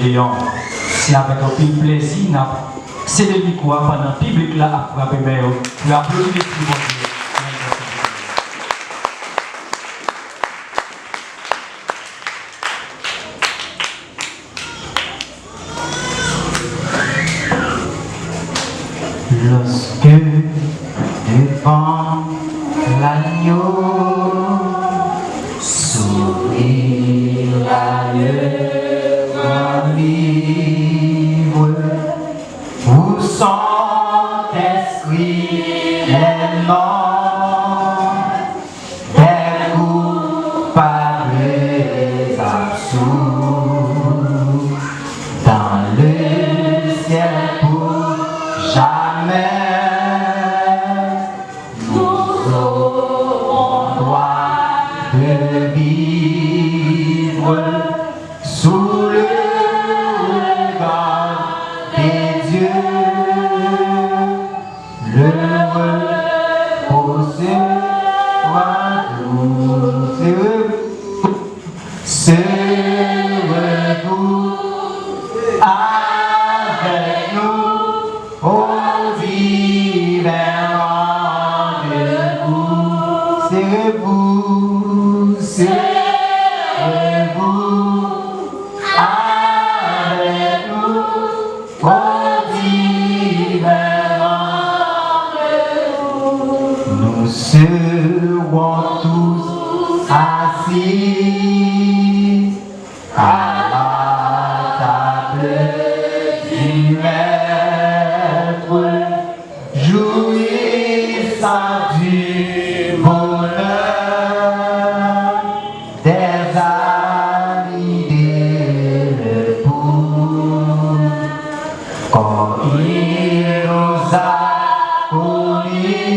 C'est avec un peu de plaisir, c'est le quoi pendant le public là à frapper mais pour applaudir les lorsque devant l'agneau sourit l'agneau livre où sont inscrits les noms des coupables absous dans le ciel pour jamais. Nous aurons droit de vivre sous le regard des dieux. Le repos sera doux, serez-vous avec nous au divin rendez-vous. Serez-vous avec nous au divin rendez-vous. Nous serons tous assis à la table du maître, jouissant du bonheur des amis des l'époux. Quand il nous a connus,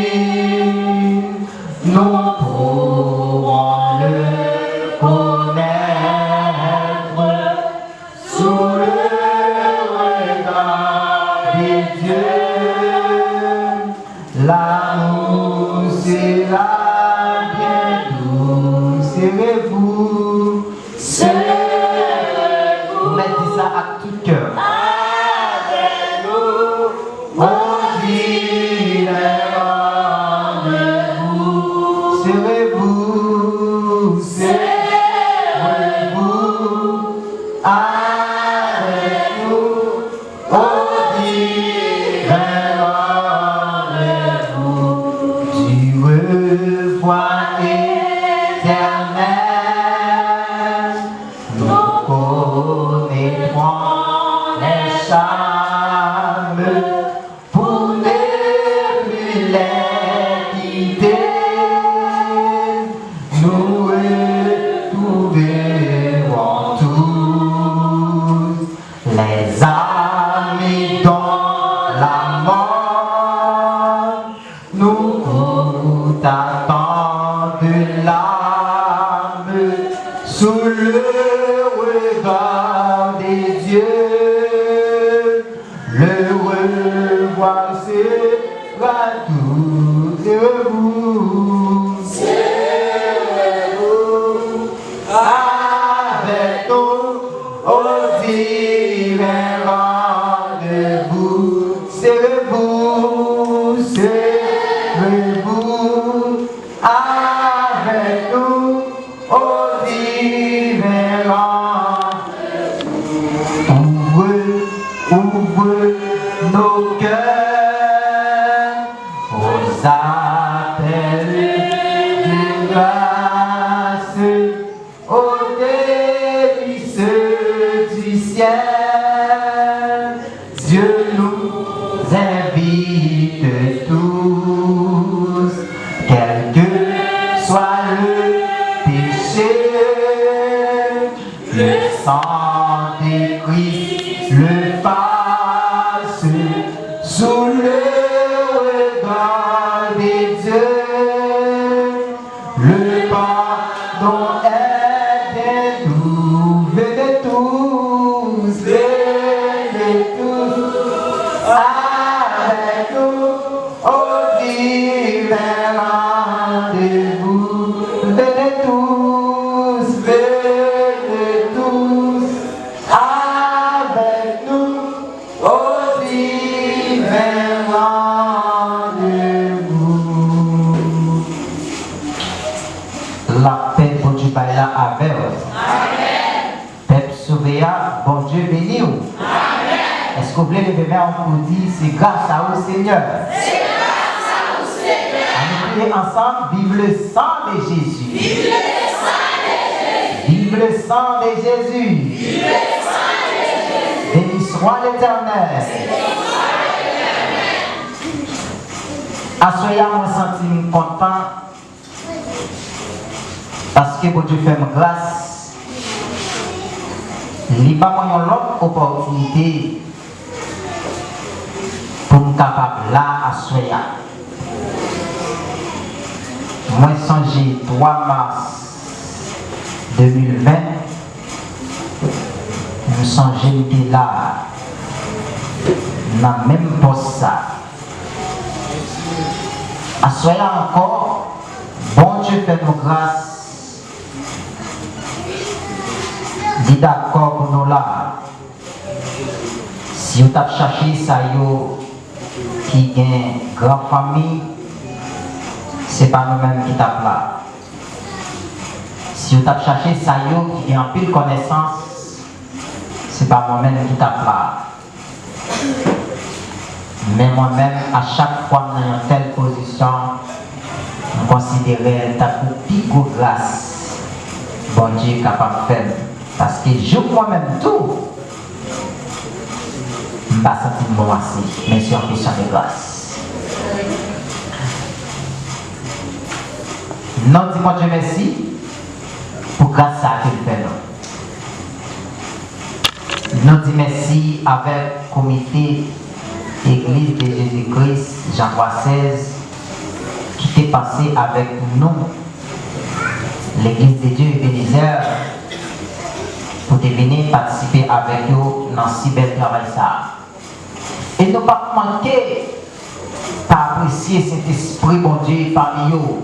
nous pourrons le connaître sous le regard des dieux. L'amour sera bien doux. Serez-vous, mettez ça à tout cœur. Avec nous, on dit le rendez-vous. Serez-vous avec nous, on dit le rendez-vous. Du revoir éternel, nous connaîtrons les charmes pour ne plus les quitter. Nous retrouverons tous les amis dans la mort. Nous vous attendons l'âme sous le regard des dieux. Le revoir sera tout de vous. Avec nous au divin rendez-vous. Serez-vous avec nous au divin rendez-vous. Ouvre nos cœurs aux appels de grâce, aux délices du ciel. Dieu nous invite tous, quel que soit le péché. Le sang de Christ le passe sous le regard des dieux. Le pardon est bien doux. Venez tous avec nous au divin rendez-vous. Venez tous avec Bon Dieu béni vous. Est-ce que vous voulez lever main pour dire c'est grâce à vous Seigneur? C'est grâce à vous Seigneur. Allons prier ensemble. Vive le sang de Jésus. Vive le sang de Jésus. Vive le sang de Jésus. Vive le sang de Jésus. Béni soit l'Éternel. Assoya, moi senti content parce que pour Dieu fait ma grâce. Il n'y a pas l'autre opportunité pour me capable là à Soya. Moi, songe 3 mars 2020, je songe était là, dans le même poste ça. À Soya encore, bon Dieu fait nos grâces. Dis d'accord pour nous là. Si vous avez cherché ça qui a une grande famille, ce n'est pas nous-mêmes qui tapons là. Si vous avez cherché ça qui a un peu de connaissance, ce n'est pas moi-même qui tape là. Mais moi-même, à chaque fois dans une telle position, je considère ta plus grosse grâce. Bon Dieu est capable de faire. Parce que je moi-même tout, je ne vais pas sentir bon assez, mais c'est une question de grâce. Non, dis-moi Dieu merci pour grâce à qu'il fait. Nous disons merci avec le comité Église de Jésus-Christ, Jean 3,16, qui était passé avec nous, l'Église de Dieu Ebenezer, pour venir participer avec nous dans ce bel travail. Et nous ne pas manquer par apprécier cet esprit, bon Dieu, parmi nous,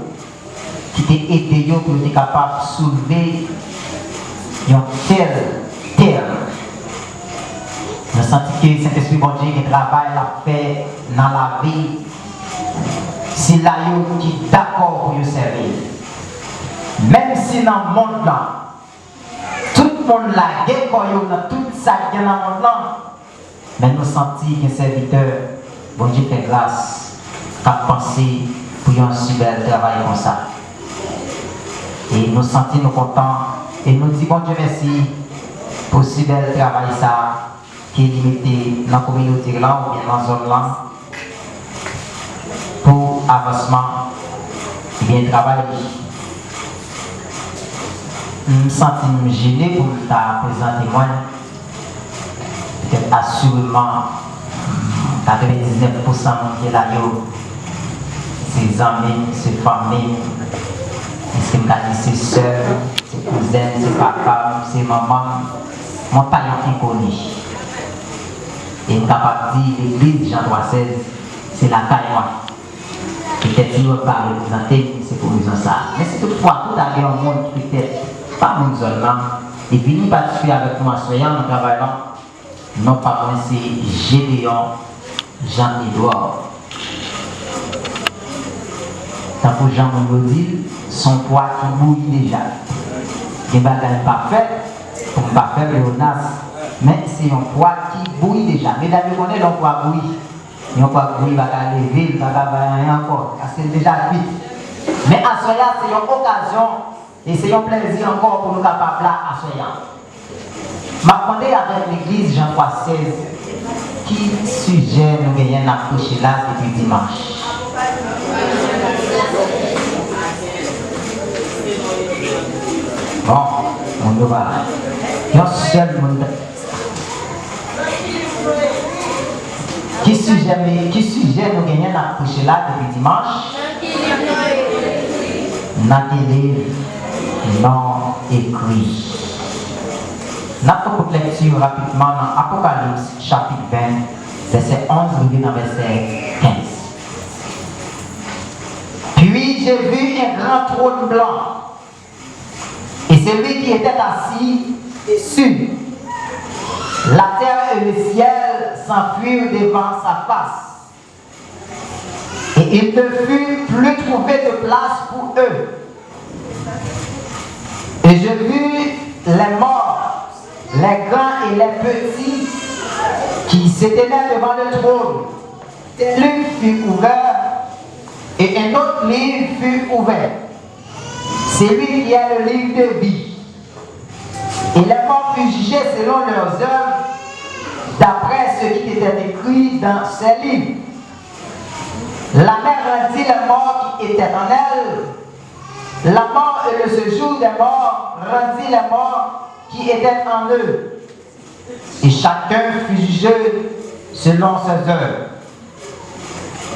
qui t'a aidé pour être capable de soulever une telle terre. Nous sentons que cet esprit, bon Dieu, qui travaille la paix dans la vie, c'est là qui est d'accord pour vous servir. Même si dans le monde là, tout le monde la guerre dans toute sa guerre dans le monde là, mais nous sentons qu'un serviteur, bon Dieu fait grâce, a pensé pour un si bel travail comme ça. Et nous sentons nous contents et nous disons bon Dieu merci pour si bel travail ça qui est limité dans la communauté là ou bien dans la zone là pour avancement et bien travail. Je me sens gêné pour présenter moi. Peut-être assurément 99% qui est là, ses amis, ses familles, ses sœurs, ses cousins, ses papas, ses mamans, mon parent qui connaît. Et je suis capable de dire l'église Jean 3,16, c'est la taille moi. Peut-être si vous ne pas représenter, c'est pour raison ça. Mais c'est toutefois tout à l'heure au monde peut-être. Pas mon zone là, et puis nous participer avec nous en soyant, nous travaillons, non pas loin, c'est Gédéon Jean-Édouard. Tant que Jean nous dit, son poids qui bouillit déjà. Il n'est pas fait, pour ne pas faire Léonas, mais c'est un poids qui bouillit déjà. Mesdames, vous connaissez le poids bouillir. Il poids bouillir, il va lever, il va rien encore, parce que c'est déjà cuit. Mais à soya, c'est une occasion. Et c'est un plaisir encore pour nous capables là à Soya. Je m'attendais avec l'église Jean 3,16 qui sujet nous gagnons à prêcher là depuis dimanche. Bon, on y va. Il y a un seul monde. Qui sujet nous gagnons à prêcher là depuis dimanche? Nathalie. Non écrit. Notre lecture rapidement dans Apocalypse chapitre 20, verset 11 à verset 15. Puis j'ai vu un grand trône blanc et celui qui était assis dessus. La terre et le ciel s'enfuirent devant sa face. Et il ne fut plus trouvé de place pour eux. Et je vis les morts les grands et les petits qui s'étaient là devant le trône. Un livre fut ouvert et un autre livre fut ouvert. C'est lui qui a le livre de vie. Et les morts furent jugés selon leurs œuvres, d'après ce qui était écrit dans ces livres. La mer rendit les morts qui étaient en elle. La mort et le séjour des morts rendit les morts qui étaient en eux. Et chacun fut jugé selon ses œuvres.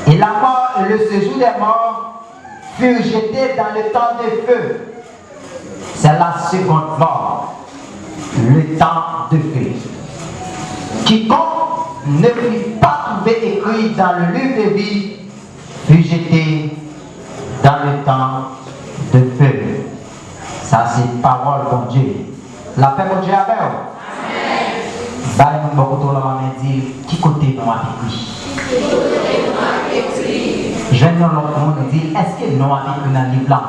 Et la mort et le séjour des morts furent jetés dans le temps de feu. C'est la seconde mort, le temps de feu. Quiconque ne fut pas trouvé écrit dans le livre de vie fut jeté dans le temps de feu. Ça, c'est parole de Dieu. La paix de Dieu avec vous. Bah, nous beaucoup de la dire qui côté nous a écrit. Je viens de l'autre dire est-ce que nous a écrit dans le livre blanc?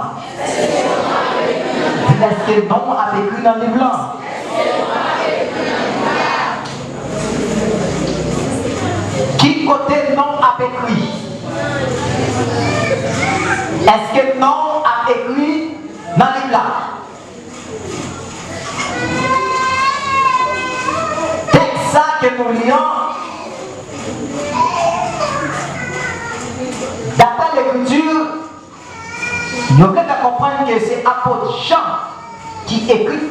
Est-ce que nous a écrit dans le livre blanc? Qui côté non a écrit? Est-ce que non a écrit dans le livre blanc? C'est ça que nous lions. D'après l'écriture, nous devons comprendre que c'est apôtre Jean qui écrit